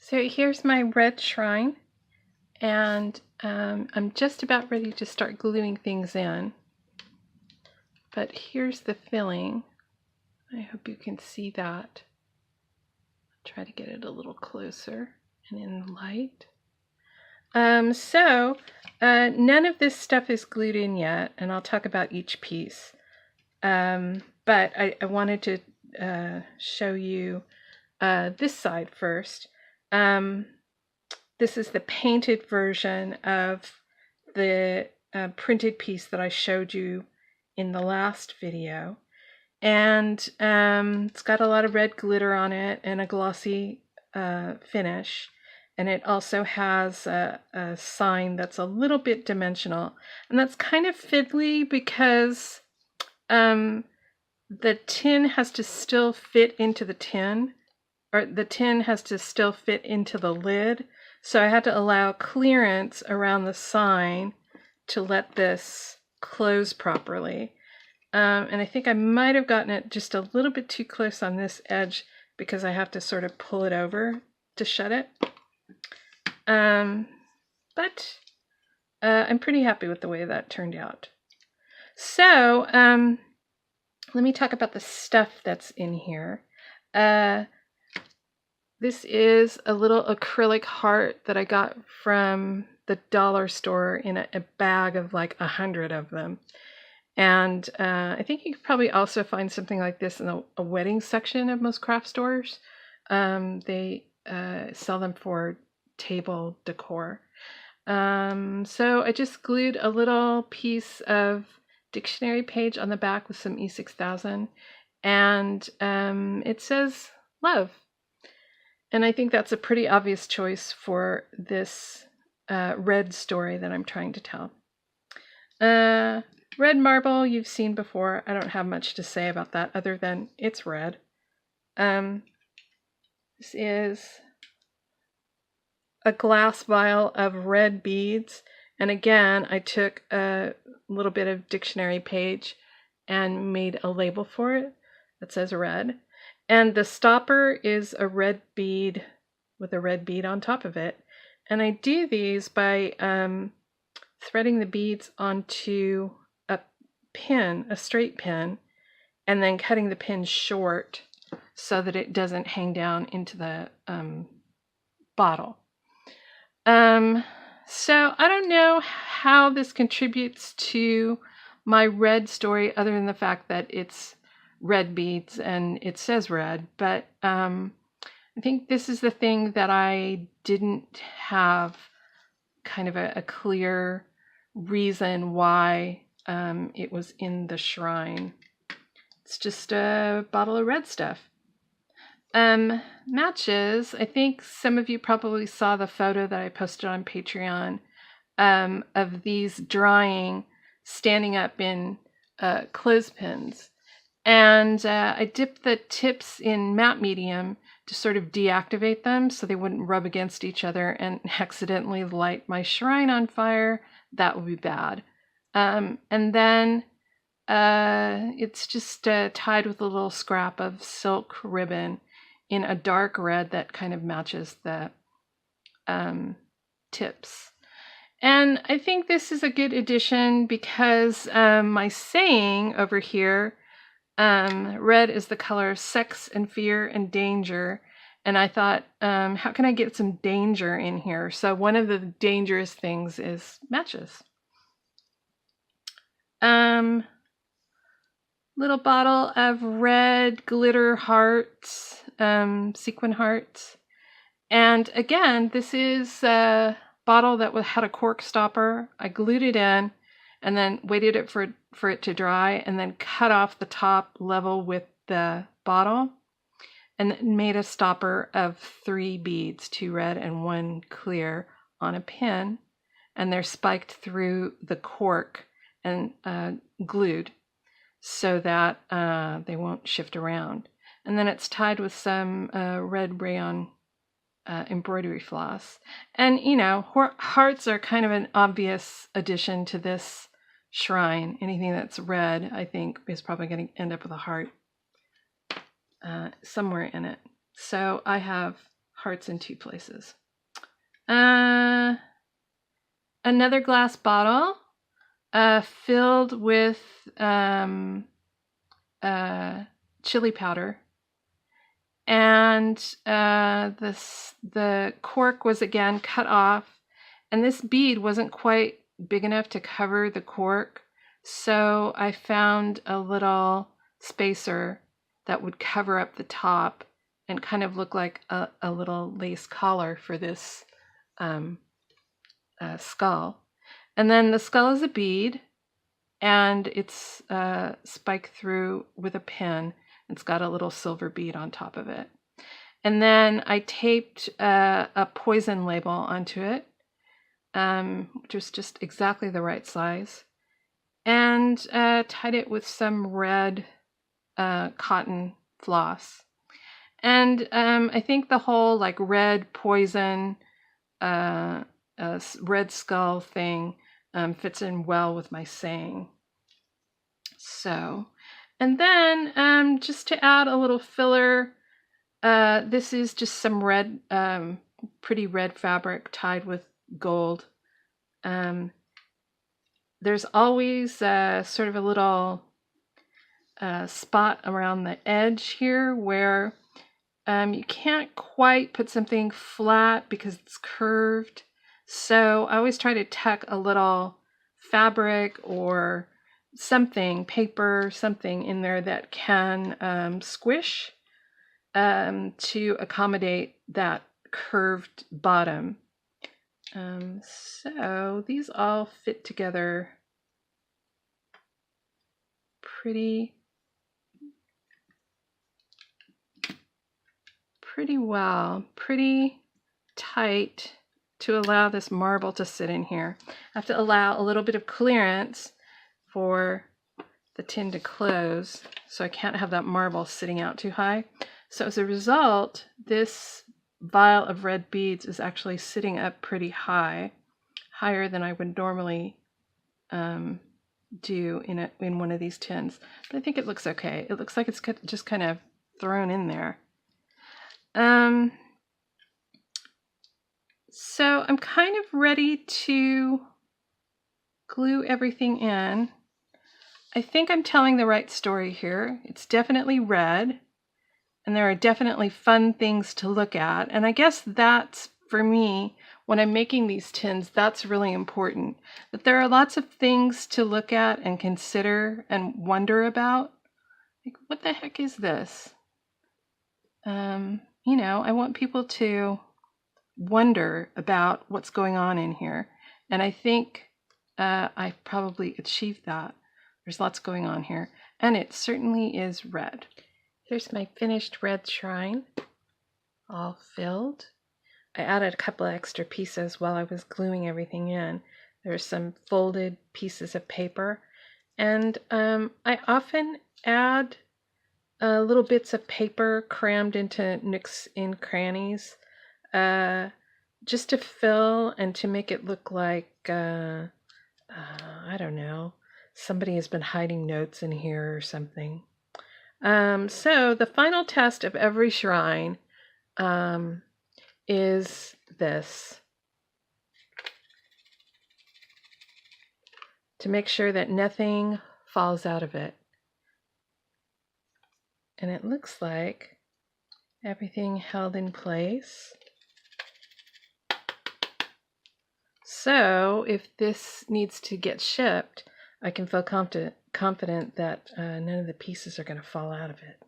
So here's my red shrine, and I'm just about ready to start gluing things in. But here's the filling. I hope you can see that. I'll try to get it a little closer and in the light. None of this stuff is glued in yet, and I'll talk about each piece. But I wanted to show you this side first. This is the painted version of the printed piece that I showed you in the last video. And it's got a lot of red glitter on it and a glossy finish. And it also has a sign that's a little bit dimensional. And that's kind of fiddly because the tin has to still fit into the tin, or the tin has to still fit into the lid. So I had to allow clearance around the sign to let this close properly. And I think I might have gotten it just a little bit too close on this edge because I have to sort of pull it over to shut it. But I'm pretty happy with the way that turned out. So let me talk about the stuff that's in here. This is a little acrylic heart that I got from the dollar store in a bag of like 100 of them. And I think you could probably also find something like this in a wedding section of most craft stores. They sell them for table decor. So I just glued a little piece of dictionary page on the back with some E6000, and it says love. And I think that's a pretty obvious choice for this red story that I'm trying to tell. Red marble you've seen before. I don't have much to say about that other than it's red. This is a glass vial of red beads. And again, I took a little bit of dictionary page and made a label for it that says red. And the stopper is a red bead with a red bead on top of it. And I do these by threading the beads onto a pin, a straight pin, and then cutting the pin short so that it doesn't hang down into the bottle. So I don't know how this contributes to my red story other than the fact that it's red beads and it says red, but I think this is the thing that I didn't have kind of a clear reason why it was in the shrine. It's just a bottle of red stuff. Matches, I think some of you probably saw the photo that I posted on Patreon of these drying standing up in clothespins. And I dipped the tips in matte medium to sort of deactivate them so they wouldn't rub against each other and accidentally light my shrine on fire. That would be bad. And then it's just tied with a little scrap of silk ribbon in a dark red that kind of matches the tips. And I think this is a good addition because my saying over here, red is the color of sex and fear and danger. And I thought, how can I get some danger in here? So one of the dangerous things is matches. Little bottle of red glitter hearts, sequin hearts. And again, this is a bottle that had a cork stopper. I glued it in and then waited for it to dry and then cut off the top level with the bottle and then made a stopper of 3 beads, 2 red and 1 clear on a pin. And they're spiked through the cork and glued so that they won't shift around. And then it's tied with some red rayon embroidery floss. And you know, hearts are kind of an obvious addition to this shrine. Anything that's red, I think, is probably going to end up with a heart somewhere in it. So I have hearts in 2 places. Another glass bottle filled with chili powder. And the cork was again cut off, and this bead wasn't quite big enough to cover the cork, so I found a little spacer that would cover up the top and kind of look like a little lace collar for this skull. And then the skull is a bead, and it's spiked through with a pin. It's got a little silver bead on top of it. And then I taped a poison label onto it, which was just exactly the right size, and tied it with some red cotton floss. And I think the whole like red poison, red skull thing fits in well with my saying. So, and then just to add a little filler, this is just some red, pretty red fabric tied with gold. There's always sort of a little spot around the edge here where you can't quite put something flat because it's curved. So I always try to tuck a little fabric or something, paper, something in there that can squish to accommodate that curved bottom. So these all fit together pretty well, pretty tight to allow this marble to sit in here. I have to allow a little bit of clearance for the tin to close, so I can't have that marble sitting out too high. So as a result, this vial of red beads is actually sitting up pretty high, higher than I would normally do in one of these tins. But I think it looks okay. It looks like it's just kind of thrown in there. So I'm kind of ready to glue everything in. I think I'm telling the right story here. It's definitely red, and there are definitely fun things to look at. And I guess that's, for me, when I'm making these tins, that's really important. That there are lots of things to look at and consider and wonder about. Like, what the heck is this? You know, I want people to wonder about what's going on in here. And I think I probably achieved that. There's lots going on here. And it certainly is red. Here's my finished red shrine, all filled. I added a couple of extra pieces while I was gluing everything in. There's some folded pieces of paper. And I often add little bits of paper crammed into nooks and crannies, just to fill and to make it look like, I don't know, somebody has been hiding notes in here or something. So the final test of every shrine is this. To make sure that nothing falls out of it. And it looks like everything held in place. So if this needs to get shipped, I can feel confident that none of the pieces are going to fall out of it.